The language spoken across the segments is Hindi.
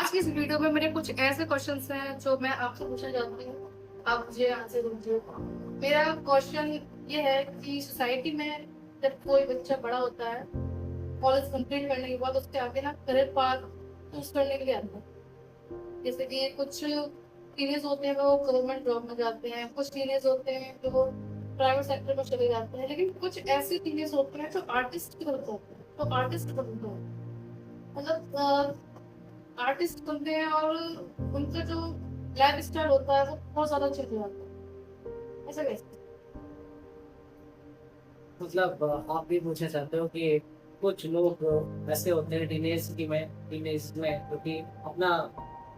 आज की इस वीडियो में मेरे कुछ ऐसे क्वेश्चंस हैं जो मैं आपसे पूछना चाहती हूँ, आप मुझे आंसर दीजिए। मेरा क्वेश्चन ये है कि सोसाइटी में जब कोई बच्चा बड़ा होता है, कॉलेज कंप्लीट करने के बाद उसके आगे ना करियर पाथ चूज करने के लिए आता है। जैसे कि कुछ टीनेज होते हैं वो गवर्नमेंट जॉब में जाते हैं, कुछ टीनेज होते हैं जो प्राइवेट सेक्टर में चले जाते हैं, लेकिन कुछ ऐसे टीनेज होते हैं जो आर्टिस्ट की तरफ होते हैं, तो आर्टिस्ट बनते हैं। मतलब आर्टिस्ट बनते हैं और उनका जो लाइफ स्टाइल होता है वो बहुत ज्यादा चेंज हो जाता है। ऐसा कैसे? मतलब आप भी पूछना चाहते हो कि कुछ लोग ऐसे होते हैं टीनेज में जो कि अपना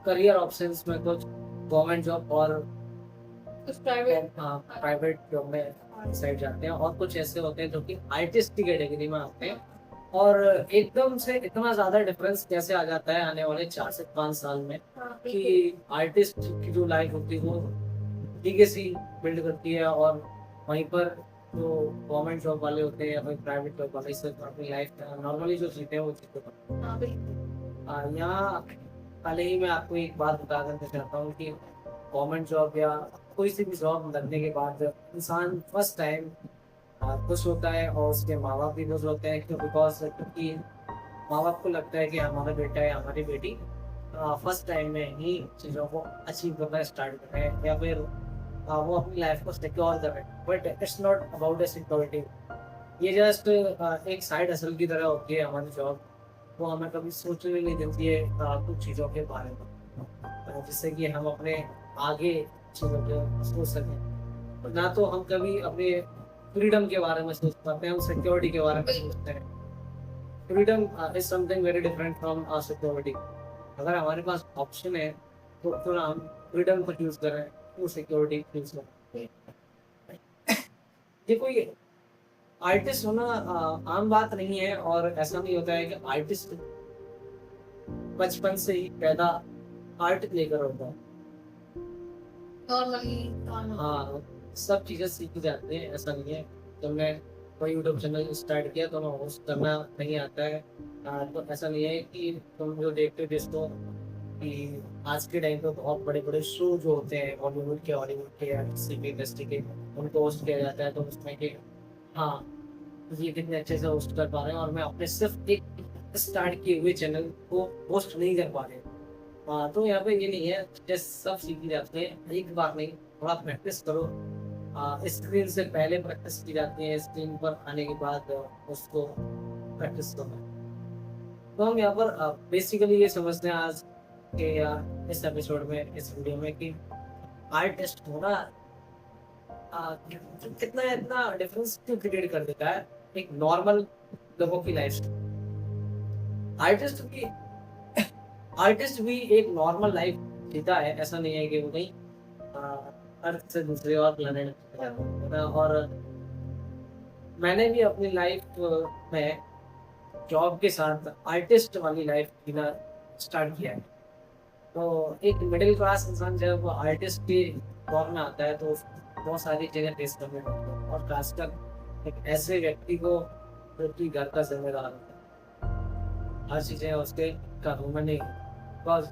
करियर ऑप्शंस में कुछ गवर्नमेंट जॉब और कुछ प्राइवेट। प्राइवेट जॉब में डिसाइड जाते हैं, और कुछ ऐसे होते हैं जो कि आर्टिस्ट की कैटेगरी में आते हैं। और एकदम से इतना ज़्यादा डिफरेंस कैसे आ जाता है आने वाले 4 से 5 साल में कि आर्टिस्ट की जो लाइफ होती है वो लीगेसी बिल्ड करती है, और वहीं पर जो गवर्नमेंट जॉब वाले होते हैं या फिर प्राइवेट जॉब वाले सिर्फ अपनी लाइफ नॉर्मली जो जीते हैं वो जीते हैं। हाँ बिल्कुल। यहाँ पहले ही मैं आपको एक बात बता देना चाहता हूँ कि गवर्नमेंट जॉब या कोई सी भी जॉब लगने के बाद इंसान फर्स्ट टाइम खुश होता है, और उसके माँ बाप भी खुश होते हैं क्योंकि माँ बाप को लगता है कि हमारा बेटा या हमारी बेटी फर्स्ट टाइम में ही चीज़ों को अचीव करना स्टार्ट कर रहे हैं, या फिर वो अपनी लाइफ को सिक्योर कर रहे हैं। But it's not about the security. ये जस्ट एक साइड हसल की तरह होती है हमारी जॉब। वो हमें कभी सोचने भी नहीं देती है कुछ चीज़ों के बारे में, जिससे कि हम अपने आगे चीज़ों के सोच सकें। ना तो हम कभी अपने फ्रीडम के बारे में सोच पाते हैं, हम सिक्योरिटी के बारे में सोचते हैं। Freedom is something very different from security. अगर हमारे पास ऑप्शन है तो क्यों ना हम फ्रीडम को चूज करें, क्यों सिक्योरिटी चूज करें। ये कोई आर्टिस्ट होना आम बात नहीं है, और ऐसा नहीं होता है कि आर्टिस्ट बचपन से ही पैदा आर्ट लेकर होता है। नॉर्मली। हाँ, सब चीज़ें सीखी जाती हैं, ऐसा नहीं है। जब मैं कोई यूट्यूब चैनल स्टार्ट किया तो मैं होस्ट करना नहीं आता है। तो ऐसा नहीं है कि तुम जो देखते हो जिसको कि आज के टाइम पे बहुत बड़े बड़े शो जो होते हैं बॉलीवुड के, हॉलीवुड के या किसी भी इंडस्ट्री के, उनको होस्ट किया जाता है, तो उसमें कि हाँ ये कितने अच्छे से होस्ट कर पा रहे हैं, और मैं अपने सिर्फ एक स्टार्ट किए हुए चैनल को होस्ट नहीं कर पा रहे। हाँ, तो यहाँ पे ये नहीं है, जस्ट सब सीखी जाती है, एक बार नहीं, थोड़ा प्रैक्टिस करो। स्क्रीन से पहले प्रैक्टिस की जाती है, स्क्रीन पर आने के बाद उसको प्रैक्टिस करो। तो हम यहाँ पर बेसिकली ये समझते हैं आज के या इस एपिसोड में, इस वीडियो में, कि आर्टिस्ट होना कितना इतना डिफरेंस क्यों क्रिएट कर देता है एक नॉर्मल लोगों की लाइफ से। आर्टिस्ट भी आर्टिस्ट भी एक नॉर्मल लाइफ जीता है, ऐसा नहीं है कि वो कहीं अर्थ से दूसरे और प्लेनेट। और मैंने भी अपनी लाइफ में जॉब के साथ आर्टिस्ट वाली लाइफ जीना स्टार्ट किया है। तो एक मिडिल क्लास इंसान जब आर्टिस्ट के दौर में आता है तो बहुत सारी चीज़ें फेस करने पड़ती हैं, और खासकर एक ऐसे व्यक्ति को जो कि घर का जिम्मेदार होता है। हर चीज़ें उसके काबू में नहीं, because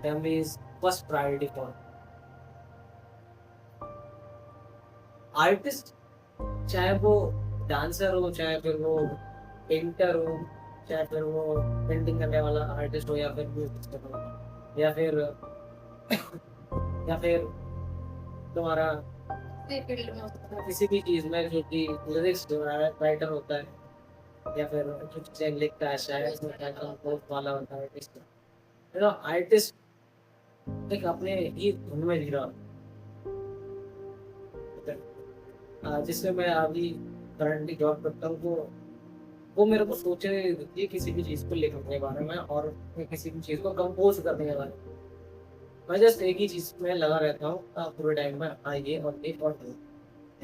family is first priority for artist. चाहे वो डांसर हो, चाहे फिर वो पेंटर हो, चाहे फिर वो पेंटिंग करने वाला आर्टिस्ट हो, या फिर म्यूजिक करने वाला, या फिर तुम्हारा फील्ड में होता है। किसी भी चीज़ में जो कि लिरिक्स राइटर होता है, या फिर जो चीज़ें लिखता है, शायद वाला होता है आर्टिस्ट। आर्टिस्ट एक अपने ही धुन में जी रहा होता है। जिससे मैं अभी करंटली जॉब करता हूँ, तो वो मेरे को सोचने नहीं देती है किसी भी चीज़ को लिखने के बारे में, और किसी भी चीज़ को कंपोज करने के बारे में। मैं जस्ट एक ही चीज़ में लगा रहता हूँ पूरे टाइम में, ये और ये और ये।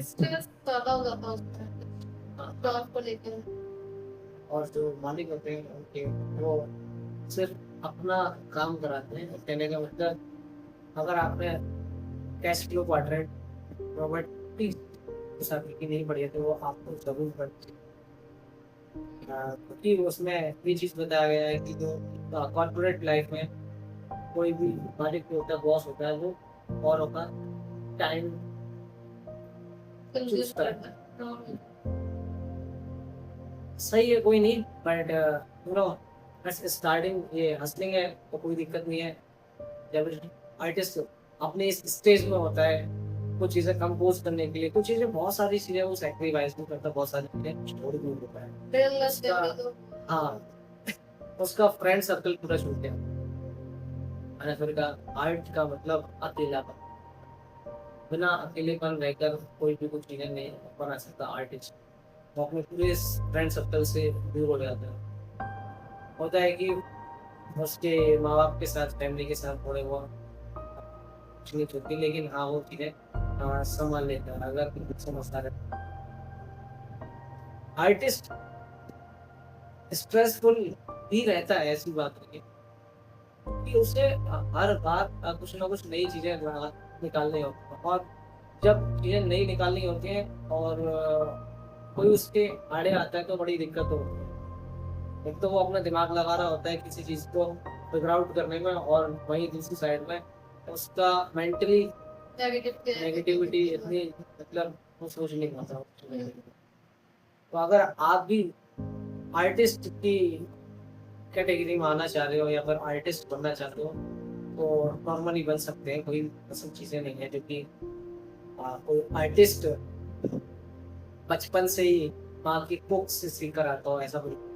स्ट्रेस ज्यादा हो जाता है उसमें, हाँ, जॉब को लेकर। और जो मालिक होते हैं उनके, वो सिर्फ अपना काम कराते हैं। कहने का मतलब, अगर आपने कैश फ्लो क्वाड्रेंट प्रॉपर्टी की नहीं पड़ी है तो वो आपको जरूर पढ़नी चाहिए, क्योंकि उसमें ये चीज़ बताया गया है कि जो कॉर्पोरेट लाइफ में कोई भी मालिक जो होता है, बॉस होता है, वो और होता टाइम कंज्यूम चूज करता करना है। हाँ, सही है, कोई नहीं, बट यू नो स्टार्टिंग ये हसलिंग है तो कोई दिक्कत नहीं है। जब आर्टिस्ट अपने इस स्टेज में होता है कुछ चीजें कंपोज करने के लिए, कुछ चीजें, बहुत सारी चीजें वो सेक्रीफाइस भी करता है, बहुत सारी चीजें स्टोरी भी होता है real उसका। life तो हाँ, उसका फ्रेंड सर्कल पूरा छूट गया। मैंने फिर कहा आर्ट का मतलब अकेलापन, बिना अकेलेपन रहकर कोई भी कुछ चीजें नहीं बना सकता आर्टिस्ट। वो अपने पूरे फ्रेंड सर्कल से दूर हो जाता है। होता है कि उसके माँ बाप के साथ, फैमिली के साथ थोड़े बहुत कुछ नहीं होती, लेकिन हाँ वो चीजें संभाल लेता है अगर समझदार है। आर्टिस्ट स्ट्रेसफुल भी रहता है, ऐसी बात नहीं है कि उसे हर बार कुछ ना कुछ नई चीजें निकालनी होती है, और जब चीजें नई निकालनी होती हैं और कोई उसके आड़े आता है तो बड़ी दिक्कत होती है। एक तो वो अपना दिमाग लगा रहा होता है किसी चीज को फिगर आउट करने में, और वहीं दूसरी साइड में उसका मेंटली नेगेटिव नेगेटिविटी इतनी, मतलब वो सोच नहीं पाता। तो अगर आप भी आर्टिस्ट की कैटेगरी में आना चाह रहे हो या फिर आर्टिस्ट बनना चाहते हो तो नॉर्मली बन सकते हैं, कोई ऐसी चीजें नहीं है जो कि कोई आर्टिस्ट बचपन से ही माँ की कुक से सीख कर आता हो, ऐसा बिल्कुल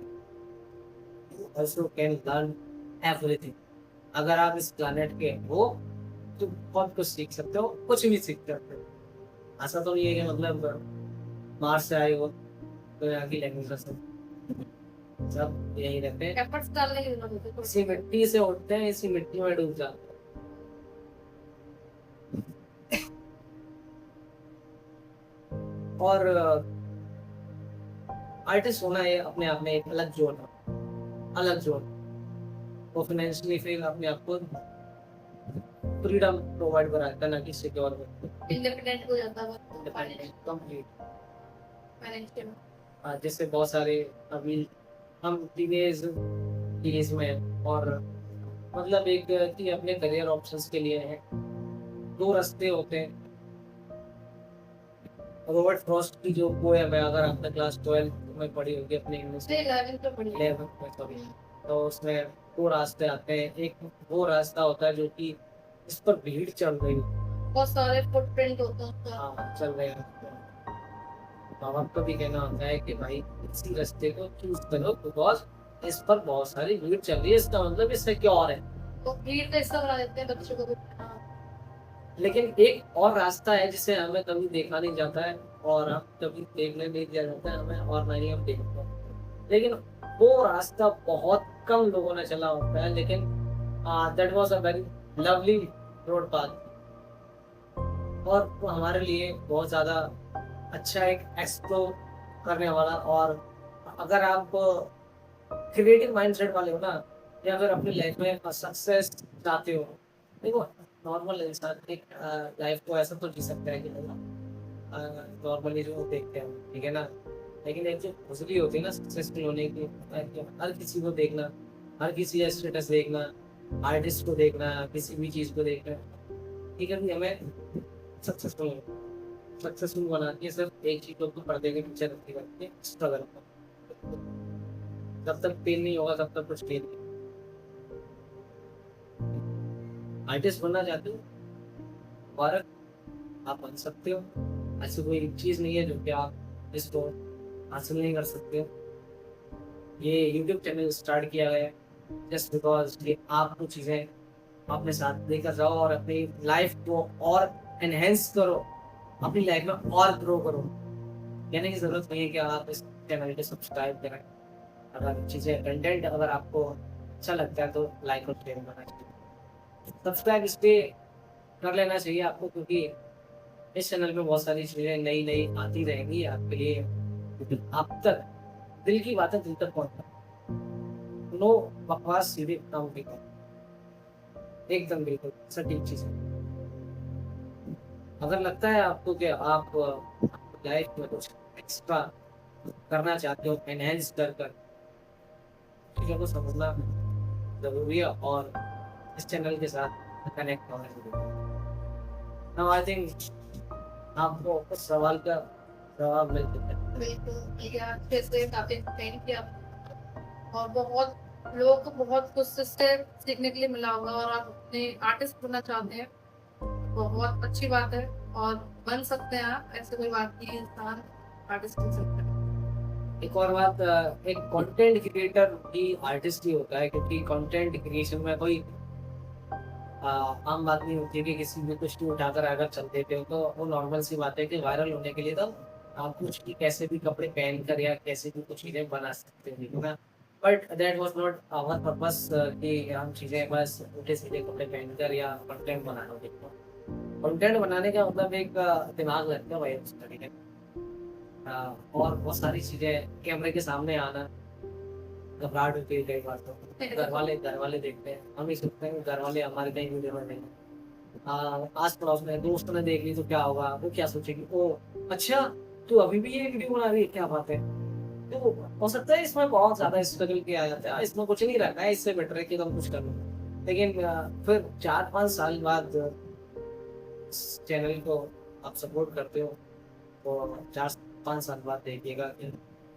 कैन लर्न एवरीथिंग। अगर आप इस प्लानेट के हो तो बहुत कुछ सीख सकते हो, कुछ भी सीख सकते हो। ऐसा तो नहीं है कि मतलब मार्स से आए हो तो यहाँ की लैंग्वेज का सब यही रहते हैं, एफर्ट्स डालने की जरूरत होती है इसी मिट्टी से उठते हैं, इसी मिट्टी में डूब जाते हैं। और आर्टिस्ट होना है अपने आप में एक अलग जोन है, अलग जोन। वो फाइनेंशियली फिर अपने आप को फ्रीडम प्रोवाइड कराता है, ना कि सिक्योर इंडिपेंडेंट हो जाता है कंप्लीट। फाइनेंशियल जैसे बहुत सारे अभी हम टीनेज एज में हैं, और मतलब एक कि अपने करियर ऑप्शंस के लिए है, दो रास्ते होते हैं। रॉबर्ट फ्रॉस्ट की जो पोएम है, अगर आपने क्लास 12 में पढ़ी होगी अपने इंग्लिश से 11 तो बढ़िया 11 में, सॉरी, तो उसमें दो रास्ते आते हैं। एक वो रास्ता होता है जो कि इस पर भीड़ चल रही है, बहुत सारे फुटप्रिंट होते हैं उसका। हाँ चल रहे हैं, माँ बाप का भी कहना होता है कि भाई इसी रास्ते को चूज करो बिकॉज इस पर बहुत सारी भीड़ चल रही है, इसका मतलब ये सिक्योर है। तो भीड़ का हिस्सा बना देते हैं बच्चों को भी हाँ, लेकिन एक और रास्ता है जिसे हमें कभी देखा नहीं जाता है, और हम कभी देखने नहीं दिया जाता है हमें, और ना ही हम देखते हैं। लेकिन वो रास्ता बहुत कम लोगों ने चला होता है, लेकिन that was a very lovely road path, और वो हमारे लिए बहुत ज़्यादा अच्छा एक एक्सप्लोर करने वाला। और अगर आप क्रिएटिव माइंडसेट वाले हो ना, या फिर अपनी लाइफ में सक्सेस चाहते हो, देखो नॉर्मल इंसान एक लाइफ को ऐसा तो जी सकता है कि नॉर्मली जो देखते हैं, ठीक है ना, लेकिन एक जो खुजली होती है ना सक्सेसफुल होने की, हर किसी को देखना, हर किसी का स्टेटस देखना, आर्टिस्ट को देखना, किसी भी चीज़ को देखना, ठीक है, भी हमें सक्सेसफुल बनाती है सिर्फ एक चीज़ को पर्दे के पीछे रखती है, स्ट्रगल। जब तक पेन नहीं होगा तब तक कुछ पेन नहीं। आर्टिस्ट बनना चाहते हो और आप बन सकते हो, ऐसी कोई चीज़ नहीं है जो कि आप इसको हासिल नहीं कर सकते हो। ये यूट्यूब चैनल स्टार्ट किया गया है जस्ट बिकॉज कि आप कुछ चीज़ें अपने साथ लेकर जाओ और अपनी लाइफ को और एनहेंस करो, अपनी लाइफ में और ग्रो करो। कहने की ज़रूरत नहीं है कि आप इस चैनल को सब्सक्राइब करें, अगर चीज़ें कंटेंट अगर आपको अच्छा लगता है तो लाइक और शेयर करना चाहिए। सब्सक्राइब इसलिए कर लेना चाहिए आपको क्योंकि इस चैनल में बहुत सारी चीज़ें नई नई आती रहेंगी आपके लिए, क्योंकि आप तक दिल की बातें दिल तक पहुँचता, नो बकवास, सीधे काम भी एकदम बिल्कुल सटीक चीज़ है। अगर लगता है आपको कि आप लाइफ में कुछ एक्स्ट्रा करना चाहते हो, एनहेंस कर कर चीज़ों को समझना जरूरी है, और इस चैनल के साथ कनेक्ट होने के लिए। नाउ आई थिंक आपको उस सवाल का जवाब मिल चुका है। बिल्कुल ये अच्छे से काफी एक्सप्लेन किया और बहुत लोगों को बहुत कुछ इससे सीखने के लिए मिला होगा और आप अपने आर्टिस्ट बनना चाहते हैं बहुत अच्छी बात है और बन सकते हैं आप, ऐसे कोई बात नहीं है, इंसान आर्टिस्ट बन सकता है। एक और बात, एक कंटेंट क्रिएटर भी आर्टिस्ट ही होता है, क्योंकि कंटेंट क्रिएशन में कोई आम बात नहीं होती है कि किसी भी कुछ भी उठाकर अगर चल देते हो तो वो नॉर्मल सी बात है कि वायरल होने के लिए तो आप कुछ भी कैसे भी कपड़े पहन कर या कैसे भी कुछ चीज़ें बना सकते हो, है ना। But that was not our purpose कि हम चीज़ें बस उल्टे सीधे कपड़े पहनकर या कंटेंट बनाना देखो। कंटेंट बनाने का मतलब एक दिमाग लगता है भाई उस तरीके और बहुत सारी चीज़ें कैमरे के सामने आना, घबराहट होती है कई बार तो। घर वाले देखते हैं, हम ही सोचते हैं घर वाले हमारे कहीं वीडियो में नहीं। आस पड़ोस में दोस्त ने देख ली तो क्या होगा, वो क्या सोचेगी, ओ अच्छा तू अभी भी ये वीडियो बना रही है, क्या बात है। तो हो सकता है इसमें बहुत ज्यादा स्ट्रगल किया जाता है, इसमें कुछ नहीं रहता है, इससे बेटर है कि तुम कुछ कर लो। लेकिन फिर 4-5 साल बाद इस चैनल को आप सपोर्ट करते हो तो 4-5 साल बाद देखिएगा कि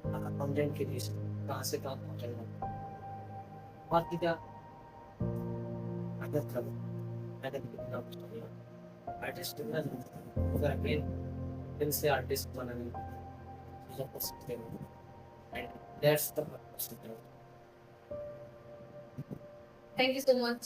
कंटेंट के बीच कहाँ से कहाँ पहुँचेगा। बाकी क्या मेहनत करो, मेहनत कितना कुछ करेगा आर्टिस्ट बनना नहीं, अगर अगेन दिल से आर्टिस्ट बनाने की चीज़ों को सीखते हो and that's the purpose. Thank you so much.